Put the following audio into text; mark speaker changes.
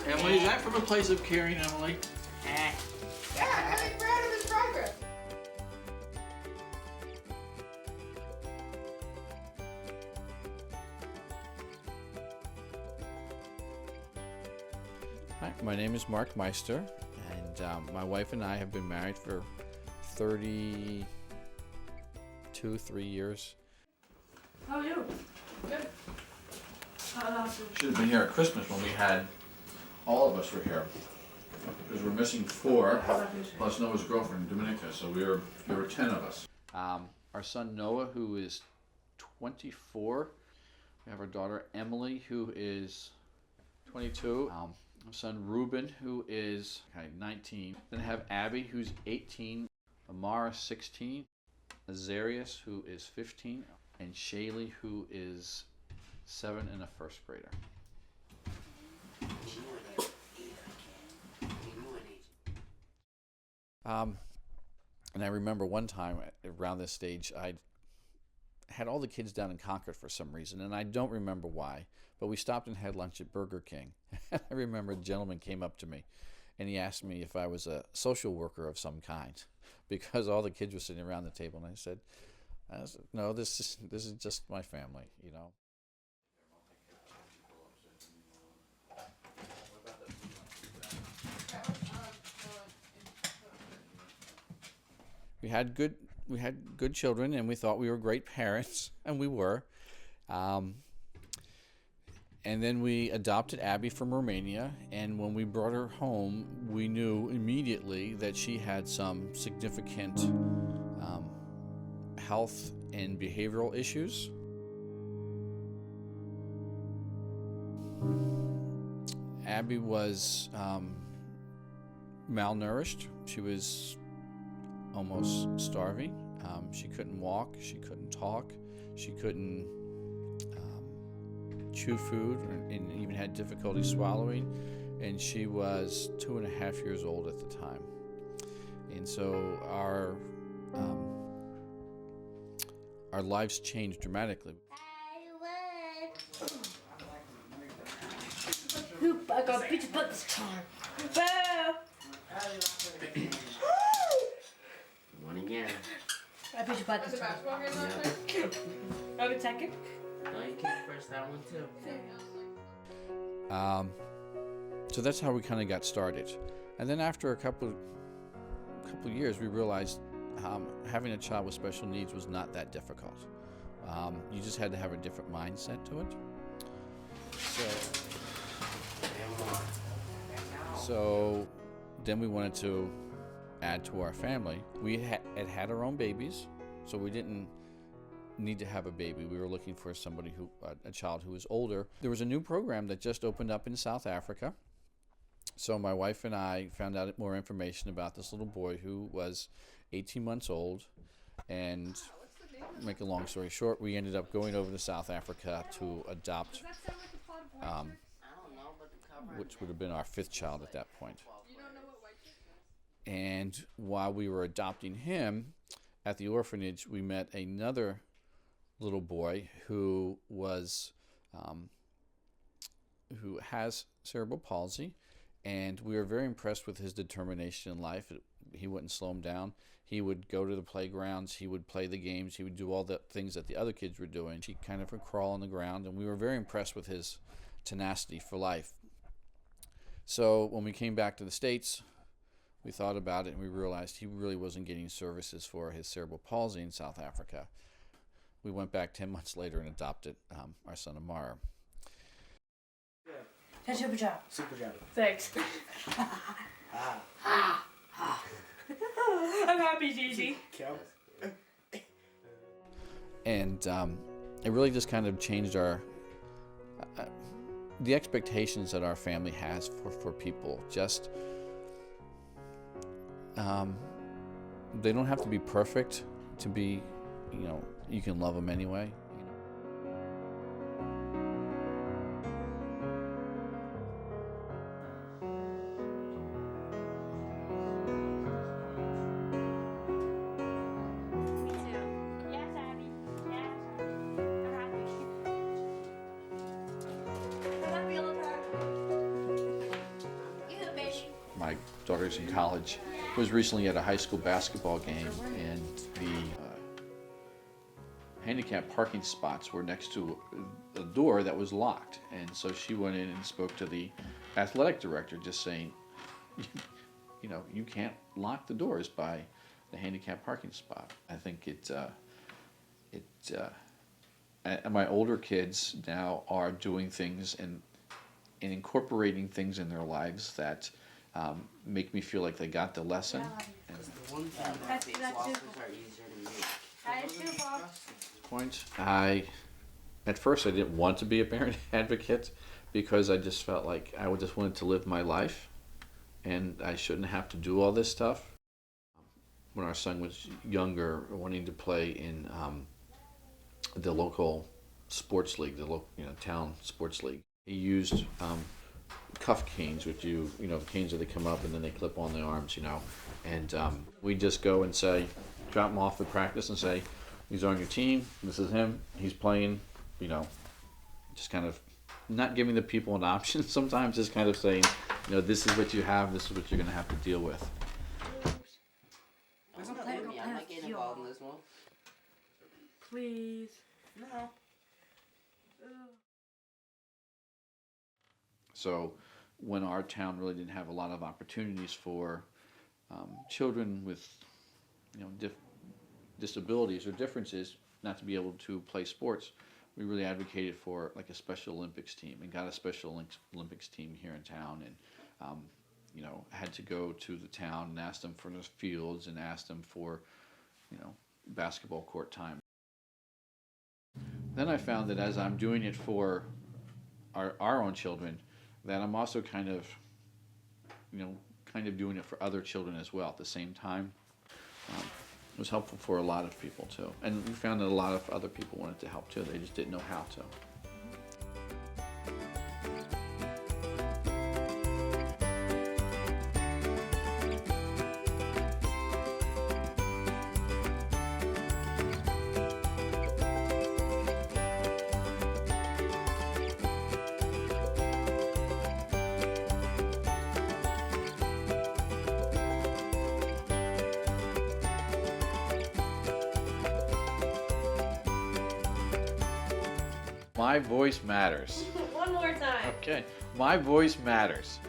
Speaker 1: Emily, is that from a place of caring, Emily?
Speaker 2: Yeah, I'm really proud of his progress.
Speaker 1: Hi, my name is Mark Meister, and my wife and I have been married for 3 years.
Speaker 2: How are you? Good.
Speaker 1: Should have been here at Christmas when we had, all of us were here. Because we're missing 4, plus Noah's girlfriend, Dominica, so there were 10 of us. Our son Noah, who is 24. We have our daughter Emily, who is 22. Our son Ruben, who is 19. Then I have Abby, who's 18. Amara, 16. Azarius, who is 15. And Shaylee, who is 7 and a first grader. And I remember one time around this stage, I had all the kids down in Concord for some reason, and I don't remember why, but we stopped and had lunch at Burger King. I remember a gentleman came up to me, and he asked me if I was a social worker of some kind, because all the kids were sitting around the table, and I said, no, this is just my family, you know. We had good children, and we thought we were great parents, and we were. And then we adopted Abby from Romania, and when we brought her home, we knew immediately that she had some significant health and behavioral issues. Abby was malnourished. She was almost starving. She couldn't walk, she couldn't talk, she couldn't chew food, and even had difficulty swallowing, and she was 2.5 years old at the time. And so our lives changed dramatically.
Speaker 2: I got a pizza butt this time.
Speaker 3: One again.
Speaker 2: I pizza butt this time.
Speaker 3: Yeah.
Speaker 2: Have a second?
Speaker 3: No, you can first that one too.
Speaker 1: So that's how we kind of got started. And then after a couple years, we realized having a child with special needs was not that difficult. You just had to have a different mindset to it. So then we wanted to add to our family. We had our own babies, so we didn't need to have a baby. We were looking for somebody a child who was older. There was a new program that just opened up in South Africa. So my wife and I found out more information about this little boy who was 18 months old, and make a long story short, we ended up going over to South Africa to adopt, which would have been our 5th child at that point. And while we were adopting him, at the orphanage, we met another little boy who has cerebral palsy, and we were very impressed with his determination in life. He wouldn't slow him down. He would go to the playgrounds, he would play the games, he would do all the things that the other kids were doing. He kind of would crawl on the ground, and we were very impressed with his tenacity for life. So when we came back to the States, we thought about it, and we realized he really wasn't getting services for his cerebral palsy in South Africa. We went back 10 months later and adopted our son Amara.
Speaker 2: That's super job.
Speaker 4: Super job.
Speaker 2: Thanks. I'm happy, Gigi.
Speaker 1: And it really just kind of changed the expectations that our family has for people. Just they don't have to be perfect to be, you can love them anyway. my daughter's in college. I was recently at a high school basketball game, and the handicap parking spots were next to a door that was locked. And so she went in and spoke to the athletic director, just saying, you know, you can't lock the doors by the handicap parking spot. I think and my older kids now are doing things and incorporating things in their lives that make me feel like they got the lesson. And
Speaker 3: The one thing that these losses are easier to make.
Speaker 1: point, at first I didn't want to be a parent advocate because I just felt like I just wanted to live my life and I shouldn't have to do all this stuff. When our son was younger, wanting to play in the local sports league, the local, town sports league, he used cuff canes, which canes that they come up and then they clip on the arms, and we just go and say, drop him off at practice and say, he's on your team, this is him, he's playing, just kind of not giving the people an option sometimes, just kind of saying, this is what you have, this is what you're going to have to deal with.
Speaker 3: I'm not getting involved in this one.
Speaker 2: Please. No.
Speaker 1: So when our town really didn't have a lot of opportunities for children with disabilities or differences not to be able to play sports, we really advocated for like a Special Olympics team and got a Special Olympics team here in town, and had to go to the town and ask them for the fields and ask them for basketball court time. Then I found that as I'm doing it for our own children, that I'm also kind of doing it for other children as well at the same time. It was helpful for a lot of people too, and we found that a lot of other people wanted to help too. They just didn't know how to. My voice matters.
Speaker 2: One more time.
Speaker 1: Okay, my voice matters.